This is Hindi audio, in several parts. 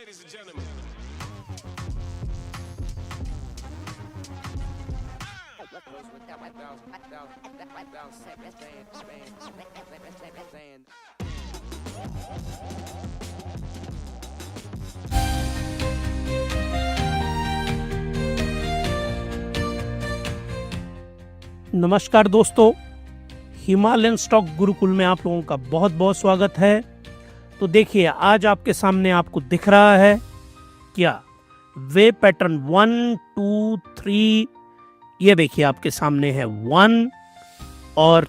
ladies and gentlemen. नमस्कार दोस्तों, हिमालयन स्टॉक गुरुकुल में आप लोगों का बहुत बहुत स्वागत है। तो देखिए, आज आपके सामने आपको दिख रहा है क्या वेव पैटर्न 1 2 3। ये देखिए आपके सामने है 1 और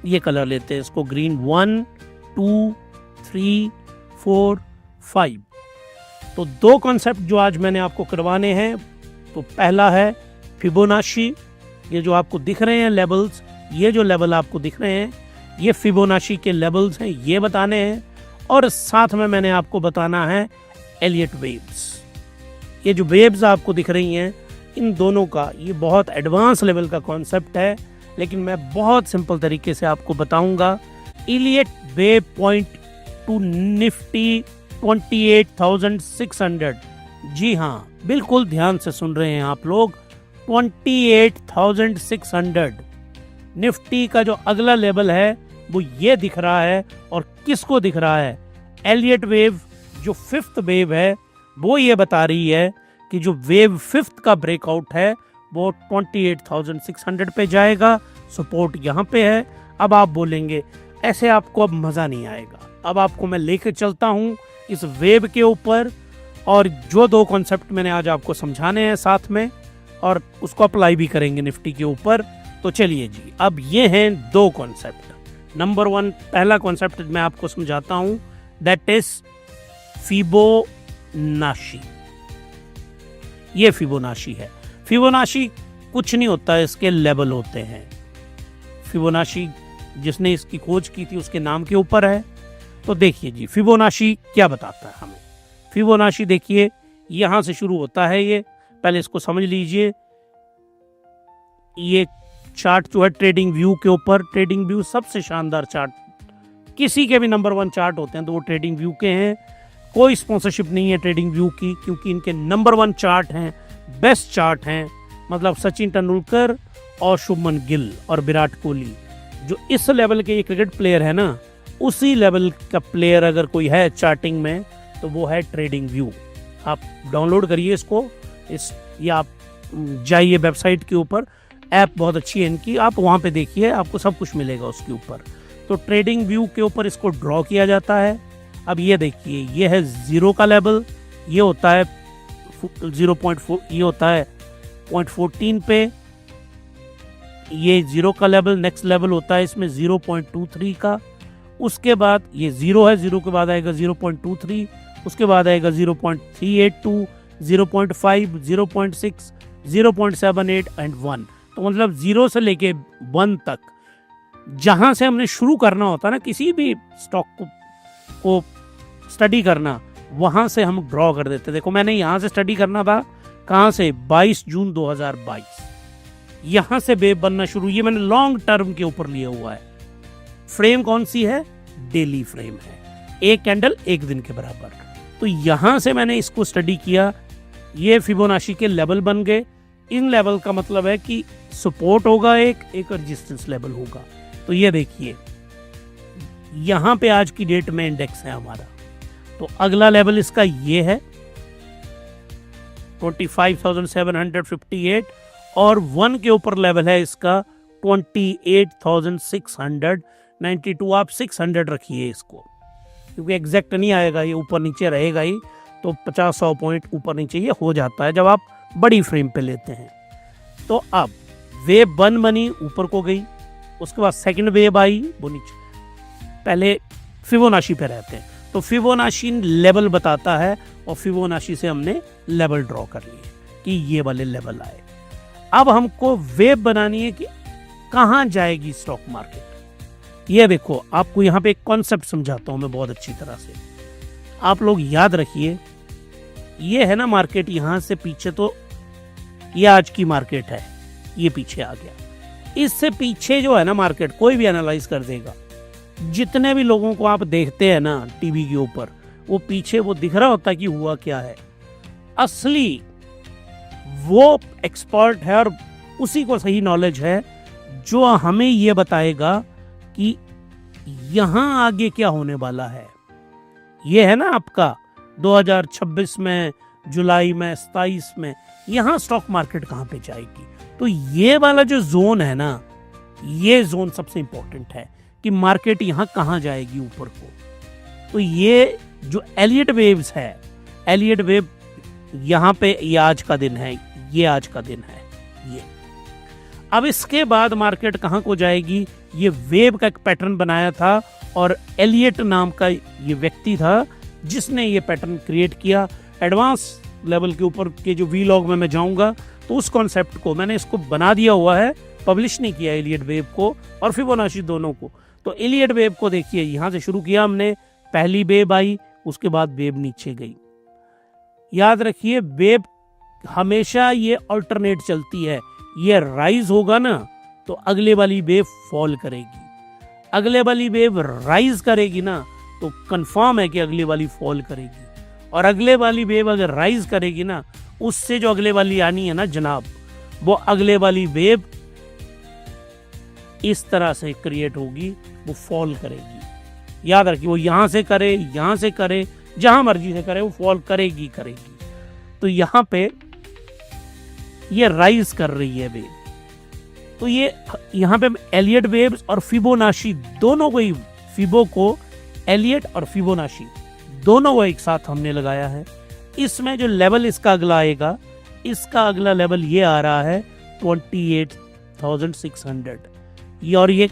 ये कलर लेते हैं इसको ग्रीन। 1 2 3 4 5। तो दो कॉन्सेप्ट जो आज मैंने आपको करवाने हैं। तो पहला है फिबोनाची। ये जो आपको दिख रहे हैं लेवल्स, ये जो लेवल आपको दिख रहे हैं ये फिबोनाची के लेवल्स हैं, ये बताने हैं। और साथ में मैंने आपको बताना है एलियट वेव्स। ये जो वेव्स आपको दिख रही हैं इन दोनों का ये बहुत एडवांस लेवल का कॉन्सेप्ट है, लेकिन मैं बहुत सिंपल तरीके से आपको बताऊंगा। Elliott wave point to Nifty 28,600। जी हाँ, बिल्कुल ध्यान से सुन रहे हैं आप लोग। 28,600 निफ्टी का जो अगला लेवल है वो ये दिख रहा है। और किसको दिख रहा है? एलियट वेव जो फिफ्थ वेव है वो ये बता रही है कि जो वेव फिफ्थ का ब्रेकआउट है वो 28,600 पे जाएगा। सपोर्ट यहाँ पे है। अब आप बोलेंगे ऐसे आपको अब मजा नहीं आएगा। अब आपको मैं लेकर चलता हूँ इस वेव के ऊपर, और जो दो कॉन्सेप्ट मैंने आज आपको समझाने हैं साथ में, और उसको अप्लाई भी करेंगे निफ्टी के ऊपर। तो चलिए जी, अब ये हैं दो कॉन्सेप्ट। नंबर 1, पहला कॉन्सेप्ट मैं आपको समझाता हूं, दैट इज फिबोनाची। ये फिबोनाची है। फिबोनाची कुछ नहीं होता है, इसके लेवल होते हैं। फिबोनाची जिसने इसकी खोज की थी उसके नाम के ऊपर है। तो देखिए जी, फिबोनाची क्या बताता है हमें। फिबोनाची देखिए यहां से शुरू होता है। ये पहले इसको समझ लीजिए। ये चार्ट जो है ट्रेडिंग व्यू के ऊपर, ट्रेडिंग व्यू सबसे शानदार चार्ट, किसी के भी नंबर 1 चार्ट होते हैं तो वो ट्रेडिंग व्यू के हैं। कोई स्पॉन्सरशिप नहीं है ट्रेडिंग व्यू की, क्योंकि इनके नंबर 1 चार्ट हैं, बेस्ट चार्ट हैं। मतलब सचिन तेंदुलकर और शुभमन गिल और विराट कोहली, जो इस लेवल के ये क्रिकेट प्लेयर है ना, उसी लेवल का प्लेयर अगर कोई है चार्टिंग में तो वो है ट्रेडिंग व्यू। आप डाउनलोड करिए इसको, या आप जाइए वेबसाइट के ऊपर, ऐप बहुत अच्छी है इनकी, आप वहाँ पे देखिए, आपको सब कुछ मिलेगा उसके ऊपर। तो ट्रेडिंग व्यू के ऊपर इसको ड्रॉ किया जाता है। अब ये देखिए, ये है 0 का लेवल, ये होता है 0.4, ये होता है 0.14 पे। ये 0 का लेवल, नेक्स्ट लेवल होता है इसमें 0.23 का। उसके बाद ये 0 है, 0 के बाद आएगा 0.23, उसके बाद आएगा 0.382, 0.5, 0.6, 0.78 एंड 1। तो मतलब 0 से लेके 1 तक जहां से हमने शुरू करना होता है ना किसी भी स्टॉक को स्टडी करना, वहां से हम ड्रॉ कर देते। देखो मैंने यहां से स्टडी करना था, कहां से? 22 जून 2022। यहां से वेव बनना शुरू। ये मैंने लॉन्ग टर्म के ऊपर लिया हुआ है। फ्रेम कौन सी है? डेली फ्रेम है, एक कैंडल एक दिन के बराबर। तो यहां से मैंने इसको स्टडी किया। ये फिबोनाची के लेवल बन गए। इन लेवल का मतलब है कि सपोर्ट होगा, एक रेजिस्टेंस लेवल होगा। तो ये देखिए यहां पे आज की डेट में इंडेक्स है हमारा। तो अगला लेवल इसका ये है 25,758, और 1 के ऊपर लेवल है इसका 28,692। आप 600 रखिए इसको, क्योंकि एग्जैक्ट नहीं आएगा, ये ऊपर नीचे रहेगा ही। तो 50-100 पॉइंट ऊपर नीचे ये हो जाता है जब आप बड़ी फ्रेम पे लेते हैं। तो अब वेव 1 बनी, ऊपर को गई, उसके बाद सेकंड वेव आई, वो नीचे। पहले फिबोनाची पे रहते हैं। तो फिबोनाची लेवल बताता है, और फिबोनाची से हमने लेवल ड्रॉ कर लिए कि ये वाले लेवल आए। अब हमको वेव बनानी है कि कहाँ जाएगी स्टॉक मार्केट। ये देखो, आपको यहाँ पे एक कॉन्सेप्ट समझाता हूँ मैं बहुत अच्छी तरह से। आप लोग याद रखिए, ये है ना मार्केट, यहाँ से पीछे तो ये आज की मार्केट है, ये पीछे आ गया। इससे पीछे जो है ना मार्केट, कोई भी एनालाइज कर देगा। जितने भी लोगों को आप देखते हैं ना टीवी के ऊपर, वो पीछे वो दिख रहा होता है कि हुआ क्या है। असली वो एक्सपर्ट है और उसी को सही नॉलेज है जो हमें ये बताएगा कि यहां आगे क्या होने वाला है। ये है ना आपका 2026 में, जुलाई में, 27 में, यहां स्टॉक मार्केट कहां पे जाएगी। तो ये वाला जो जोन है ना, ये जोन सबसे इंपॉर्टेंट है कि मार्केट यहां कहां जाएगी ऊपर को। तो ये जो एलियट वेव्स है, एलियट वेव यहां पे, ये आज का दिन है, ये आज का दिन है ये। अब इसके बाद मार्केट कहां को जाएगी, ये वेव का एक पैटर्न बनाया था और एलियट नाम का ये व्यक्ति था जिसने ये पैटर्न क्रिएट किया। एडवांस लेवल के ऊपर के जो वीलॉग में मैं जाऊंगा तो उस कॉन्सेप्ट को मैंने इसको बना दिया हुआ है, पब्लिश नहीं किया एलियट वेव को और फिबोनाची दोनों को। तो एलियट वेव को देखिए, यहां से शुरू किया हमने, पहली वेव आई, उसके बाद वेव नीचे गई। याद रखिए वेव हमेशा ये अल्टरनेट चलती है, ये राइज होगा ना तो अगले वाली वेव फॉल करेगी, अगले वाली वेव राइज करेगी ना तो कंफर्म है कि अगले वाली फॉल करेगी, और अगले वाली वेव अगर राइज करेगी ना, उससे जो अगले वाली आनी है ना जनाब, वो अगले वाली वेव इस तरह से क्रिएट होगी, वो फॉल करेगी। याद रखिए वो यहां से करे, यहां से करे, जहां मर्जी से करे, वो फॉल करेगी करेगी। तो यहां पे ये राइज कर रही है वेव। तो ये यहां पे एलियट वेव्स और फिबोनाची दोनों को ही, फिबो को, एलियट और फिबोनाची दोनों को एक साथ हमने लगाया है। इसमें जो लेवल इसका अगला आएगा, इसका अगला लेवल ये आ रहा है 28,600। ये और ये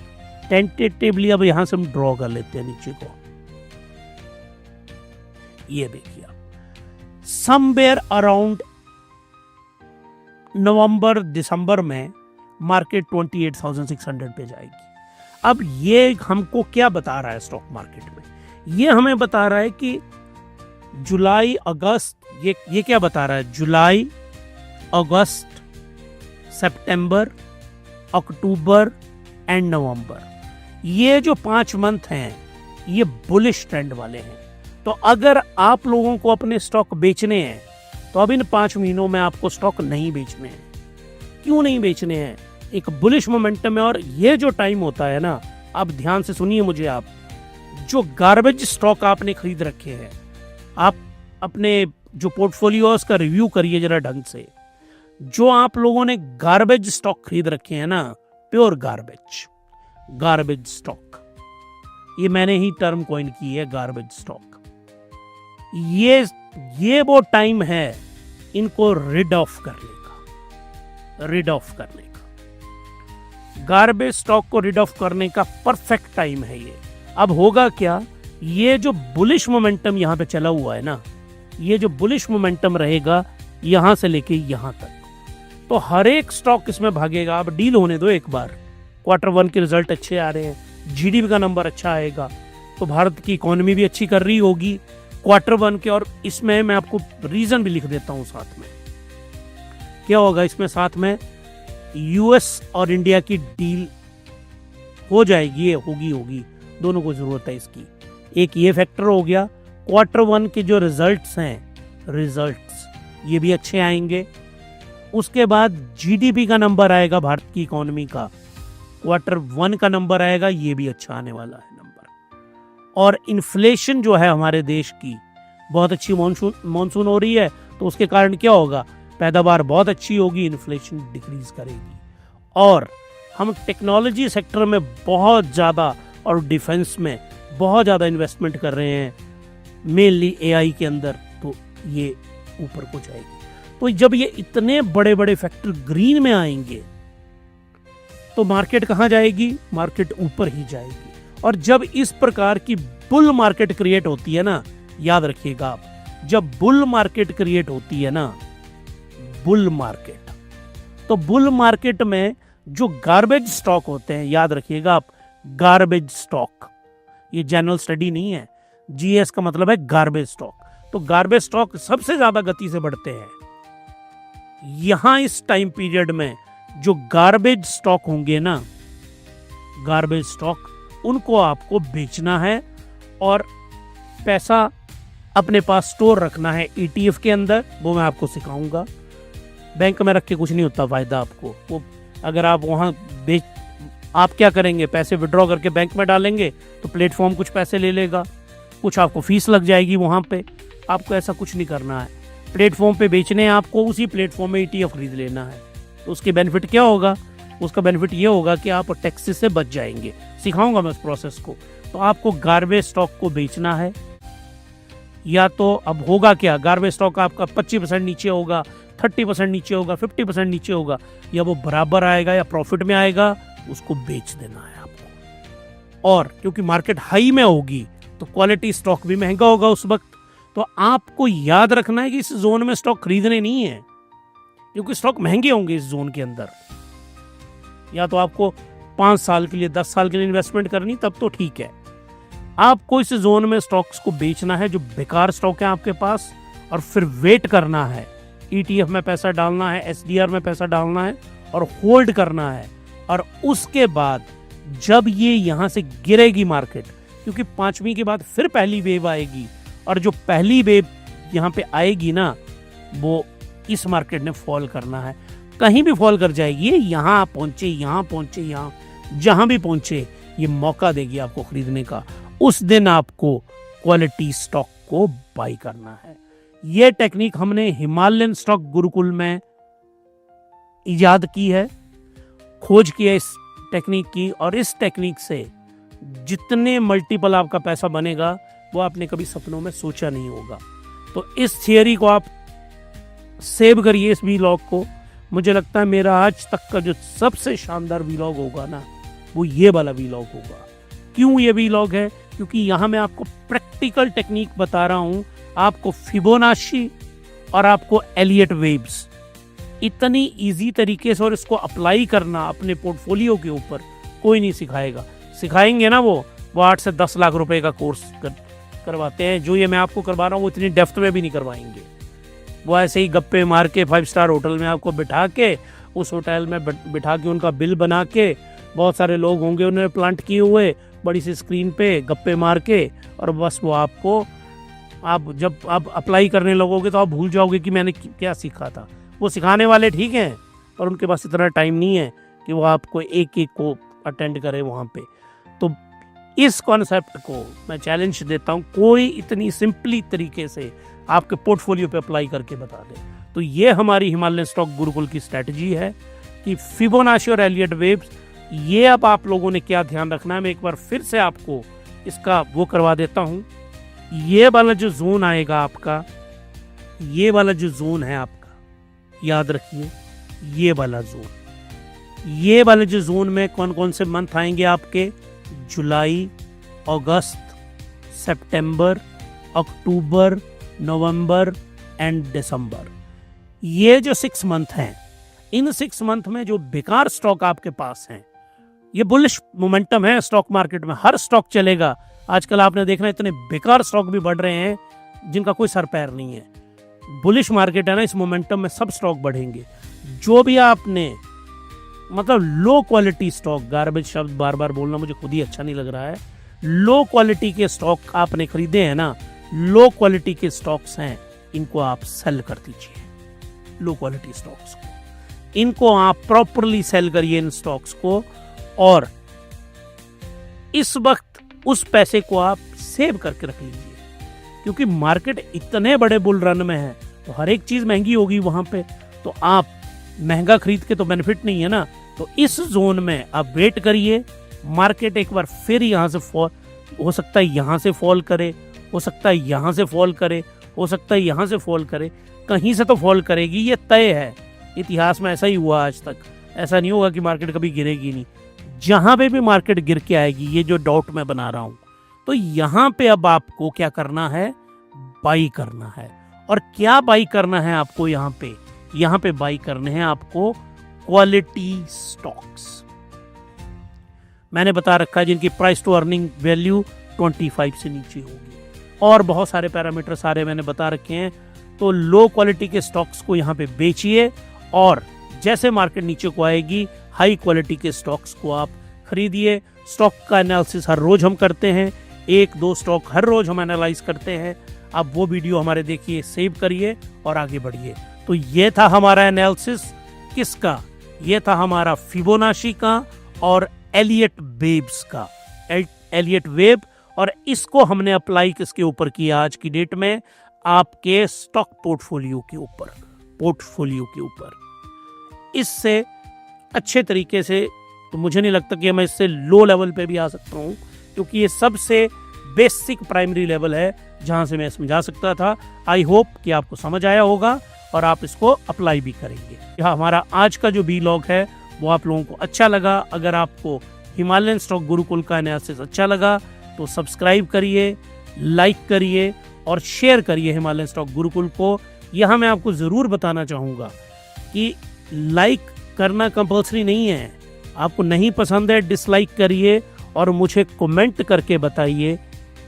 टेंटेटिवली अब यहां से हम ड्रॉ कर लेते हैं नीचे को। ये देखिए समवेयर अराउंड नवंबर दिसंबर में मार्केट 28,600 पे जाएगी। अब ये हमको क्या बता रहा है स्टॉक मार्केट में, ये हमें बता रहा है कि जुलाई अगस्त, ये क्या बता रहा है, जुलाई अगस्त सितंबर अक्टूबर एंड नवंबर, ये जो 5 मंथ हैं ये बुलिश ट्रेंड वाले हैं। तो अगर आप लोगों को अपने स्टॉक बेचने हैं तो अब इन 5 महीनों में आपको स्टॉक नहीं बेचने हैं। क्यों नहीं बेचने हैं, एक बुलिश मोमेंटम है। और ये जो टाइम होता है ना, अब ध्यान से सुनिए मुझे, आप जो गार्बेज स्टॉक आपने खरीद रखे हैं, आप अपने जो पोर्टफोलियोज का रिव्यू करिए जरा ढंग से। जो आप लोगों ने गार्बेज स्टॉक खरीद रखे हैं ना, प्योर गार्बेज स्टॉक, ये मैंने ही टर्म कॉइन की है, गार्बेज स्टॉक। ये वो टाइम है इनको रिड ऑफ करने का, गार्बेज स्टॉक को रिड ऑफ करने का परफेक्ट टाइम है ये। अब होगा क्या, ये जो बुलिश मोमेंटम यहां पे चला हुआ है ना, ये जो बुलिश मोमेंटम रहेगा यहां से लेके यहां तक, तो हर एक स्टॉक इसमें भागेगा। अब डील होने दो एक बार, Q1 के रिजल्ट अच्छे आ रहे हैं, जीडीपी का नंबर अच्छा आएगा, तो भारत की इकोनॉमी भी अच्छी कर रही होगी Q1 के। और इसमें मैं आपको रीजन भी लिख देता हूं साथ में, क्या होगा इसमें साथ में, यूएस और इंडिया की डील हो जाएगी, ये होगी, दोनों को जरूरत है इसकी। एक ये फैक्टर हो गया। Q1 के जो रिजल्ट्स ये भी अच्छे आएंगे। उसके बाद जीडीपी का नंबर आएगा भारत की इकोनॉमी का, Q1 का नंबर आएगा, ये भी अच्छा आने वाला है नंबर। और इन्फ्लेशन जो है हमारे देश की, बहुत अच्छी मॉनसून हो रही है, तो उसके कारण क्या होगा, पैदावार बहुत अच्छी होगी, इन्फ्लेशन डिक्रीज करेगी। और हम टेक्नोलॉजी सेक्टर में बहुत ज़्यादा और डिफेंस में बहुत ज़्यादा इन्वेस्टमेंट कर रहे हैं, मेनली एआई के अंदर, तो ये ऊपर को जाएगी। तो जब ये इतने बड़े बड़े फैक्टर ग्रीन में आएंगे तो मार्केट कहाँ जाएगी, मार्केट ऊपर ही जाएगी। और जब इस प्रकार की बुल मार्केट क्रिएट होती है ना, याद रखिएगा आप, जब बुल मार्केट क्रिएट होती है ना, बुल मार्केट, तो बुल मार्केट में जो गार्बेज स्टॉक होते हैं, याद रखिएगा आप, गार्बेज स्टॉक, ये जनरल स्टडी नहीं है, जीएस का मतलब है गार्बेज स्टॉक। तो गार्बेज स्टॉक सबसे ज्यादा गति से बढ़ते हैं। यहां इस टाइम पीरियड में जो गार्बेज स्टॉक होंगे ना, गार्बेज स्टॉक, उनको आपको बेचना है और पैसा अपने पास स्टोर रखना है ETF के अंदर, वो मैं आपको सिखाऊंगा। बैंक में रख के कुछ नहीं होता फायदा आपको। वो अगर आप वहाँ आप क्या करेंगे, पैसे विड्रॉ करके बैंक में डालेंगे तो प्लेटफॉर्म कुछ पैसे ले लेगा, कुछ आपको फीस लग जाएगी वहाँ पे। आपको ऐसा कुछ नहीं करना है। प्लेटफॉर्म पे बेचने हैं आपको, उसी प्लेटफॉर्म में ETF खरीद लेना है। तो उसके बेनिफिट क्या होगा? उसका बेनिफिट ये होगा कि आप टैक्सेस से बच जाएंगे। सिखाऊंगा मैं उस प्रोसेस को। तो आपको गार्बेज स्टॉक को बेचना है, या तो अब होगा क्या, गार्बेज स्टॉक आपका 25% नीचे होगा, 30% नीचे होगा, 50% नीचे होगा, या वो बराबर आएगा या प्रॉफिट में आएगा, उसको बेच देना है आपको। और क्योंकि मार्केट हाई में होगी तो क्वालिटी स्टॉक भी महंगा होगा उस वक्त। तो आपको याद रखना है कि इस जोन में स्टॉक खरीदने नहीं है, क्योंकि स्टॉक महंगे होंगे इस जोन के अंदर। या तो आपको 5 साल के लिए, 10 साल के लिए इन्वेस्टमेंट करनी, तब तो ठीक है। आपको इस जोन में स्टॉक्स को बेचना है जो बेकार स्टॉक है आपके पास, और फिर वेट करना है। ETF में पैसा डालना है, SDR में पैसा डालना है और होल्ड करना है। और उसके बाद जब ये यहाँ से गिरेगी मार्केट, क्योंकि 5वीं के बाद फिर पहली वेव आएगी, और जो पहली वेव यहाँ पे आएगी ना, वो इस मार्केट ने फॉल करना है। कहीं भी फॉल कर जाएगी, यहाँ पहुंचे, यहाँ पहुंचे, यहाँ जहां भी पहुंचे, ये मौका देगी आपको खरीदने का। उस दिन आपको क्वालिटी स्टॉक को बाई करना है। ये टेक्निक हमने हिमालयन स्टॉक गुरुकुल में इजाद की है, खोज की है इस टेक्निक की। और इस टेक्निक से जितने मल्टीपल आपका पैसा बनेगा वो आपने कभी सपनों में सोचा नहीं होगा। तो इस थियरी को आप सेव करिए, इस व्लॉग को। मुझे लगता है मेरा आज तक का जो सबसे शानदार व्लॉग होगा ना, वो ये वाला व्लॉग होगा। क्यों ये व्लॉग है? क्योंकि यहाँ मैं आपको प्रैक्टिकल टेक्निक बता रहा हूँ, आपको फिबोनाची और आपको एलियट वेव्स इतनी इजी तरीके से, और इसको अप्लाई करना अपने पोर्टफोलियो के ऊपर कोई नहीं सिखाएगा। सिखाएंगे ना वो 8 से 10 लाख रुपए का कोर्स करवाते हैं। जो ये मैं आपको करवा रहा हूँ वो इतनी डेप्थ में भी नहीं करवाएंगे। वो ऐसे ही गप्पे मार के 5 स्टार होटल में आपको बिठा के, उस होटल में बिठा के उनका बिल बना के, बहुत सारे लोग होंगे उन्होंने प्लांट किए हुए, बड़ी सी स्क्रीन पे गप्पे मार के, और बस वो आपको, आप जब आप अप्लाई करने लगोगे तो आप भूल जाओगे कि मैंने क्या सीखा था। वो सिखाने वाले ठीक हैं, पर उनके पास इतना टाइम नहीं है कि वो आपको एक एक को अटेंड करे वहाँ पे। तो इस कॉन्सेप्ट को मैं चैलेंज देता हूँ, कोई इतनी सिंपली तरीके से आपके पोर्टफोलियो पे अप्लाई करके बता दे। तो ये हमारी हिमालयन स्टॉक गुरुकुल की स्ट्रैटेजी है कि फिबोनाची और एलियट वेव्स, ये अब आप लोगों ने क्या ध्यान रखना है, मैं एक बार फिर से आपको इसका वो करवा देता हूँ। ये वाला जो जोन आएगा आपका, ये वाला जो जोन है आपका, याद रखिए, ये वाला जो जोन में कौन कौन से मंथ आएंगे आपके? जुलाई, अगस्त, सितंबर, अक्टूबर, नवंबर एंड दिसंबर। ये जो 6 मंथ हैं, इन 6 मंथ में जो बेकार स्टॉक आपके पास हैं, ये बुलिश मोमेंटम है स्टॉक मार्केट में, हर स्टॉक चलेगा। आजकल आपने देखना इतने बेकार स्टॉक भी बढ़ रहे हैं जिनका कोई सर पैर नहीं है। बुलिश मार्केट है ना, इस मोमेंटम में सब स्टॉक बढ़ेंगे। जो भी आपने मतलब लो क्वालिटी स्टॉक, गार्बेज शब्द बार बार बोलना मुझे खुद ही अच्छा नहीं लग रहा है, लो क्वालिटी के स्टॉक आपने खरीदे हैं ना, लो क्वालिटी के स्टॉक्स हैं, इनको आप सेल कर दीजिए। लो क्वालिटी स्टॉक्स को, इनको आप प्रॉपरली सेल करिए इन स्टॉक्स को, और इस वक्त उस पैसे को आप सेव करके रख लीजिए। क्योंकि मार्केट इतने बड़े बुल रन में है तो हर एक चीज महंगी होगी वहां पे, तो आप महंगा खरीद के तो बेनिफिट नहीं है ना। तो इस जोन में आप वेट करिए, मार्केट एक बार फिर यहाँ से फॉल हो सकता है, यहाँ से फॉल करे, हो सकता है यहाँ से फॉल करे, हो सकता है यहाँ से फॉल करे, कहीं से तो फॉल करेगी, ये तय है। इतिहास में ऐसा ही हुआ आज तक। ऐसा नहीं होगा कि मार्केट कभी गिरेगी नहीं। जहां पे भी मार्केट गिर के आएगी, ये जो डॉट मैं बना रहा हूं, तो यहां पे अब आपको क्या करना है? बाई करना है। और क्या बाई करना है आपको? यहां पे बाई करने हैं आपको क्वालिटी स्टॉक्स। मैंने बता रखा है जिनकी प्राइस टू अर्निंग वैल्यू 25 से नीचे होगी, और बहुत सारे पैरामीटर सारे मैंने बता रखे हैं। तो लो क्वालिटी के स्टॉक्स को यहां पे बेचिए, और जैसे मार्केट नीचे को आएगी, हाई क्वालिटी के स्टॉक्स को आप खरीदिए। स्टॉक का एनालिसिस हर रोज हम करते हैं, 1-2 स्टॉक हर रोज हम एनालाइज करते हैं। आप वो वीडियो हमारे देखिए, सेव करिए और आगे बढ़िए। तो ये था हमारा एनालिसिस किसका, ये था हमारा फिबोनाची का और एलियट वेव्स का, एलियट वेव। और इसको हमने अप्लाई किसके ऊपर किया आज की डेट में, आपके स्टॉक पोर्टफोलियो के ऊपर। इससे अच्छे तरीके से तो मुझे नहीं लगता कि मैं इससे लो लेवल पे भी आ सकता हूँ, क्योंकि ये सबसे बेसिक प्राइमरी लेवल है जहाँ से मैं समझा सकता था। आई होप कि आपको समझ आया होगा और आप इसको अप्लाई भी करेंगे। यह हमारा आज का जो वीलॉग है वो आप लोगों को अच्छा लगा। अगर आपको हिमालयन स्टॉक गुरुकुल का एनालिसिस अच्छा लगा तो सब्सक्राइब करिए, लाइक करिए और शेयर करिए हिमालयन स्टॉक गुरुकुल को। यहाँ मैं आपको ज़रूर बताना चाहूँगा कि लाइक करना कंपल्सरी नहीं है, आपको नहीं पसंद है डिसलाइक करिए और मुझे कमेंट करके बताइए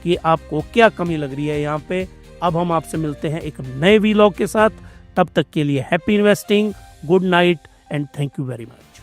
कि आपको क्या कमी लग रही है यहाँ पे। अब हम आपसे मिलते हैं एक नए वीलॉग के साथ, तब तक के लिए happy investing, good night and thank you very much.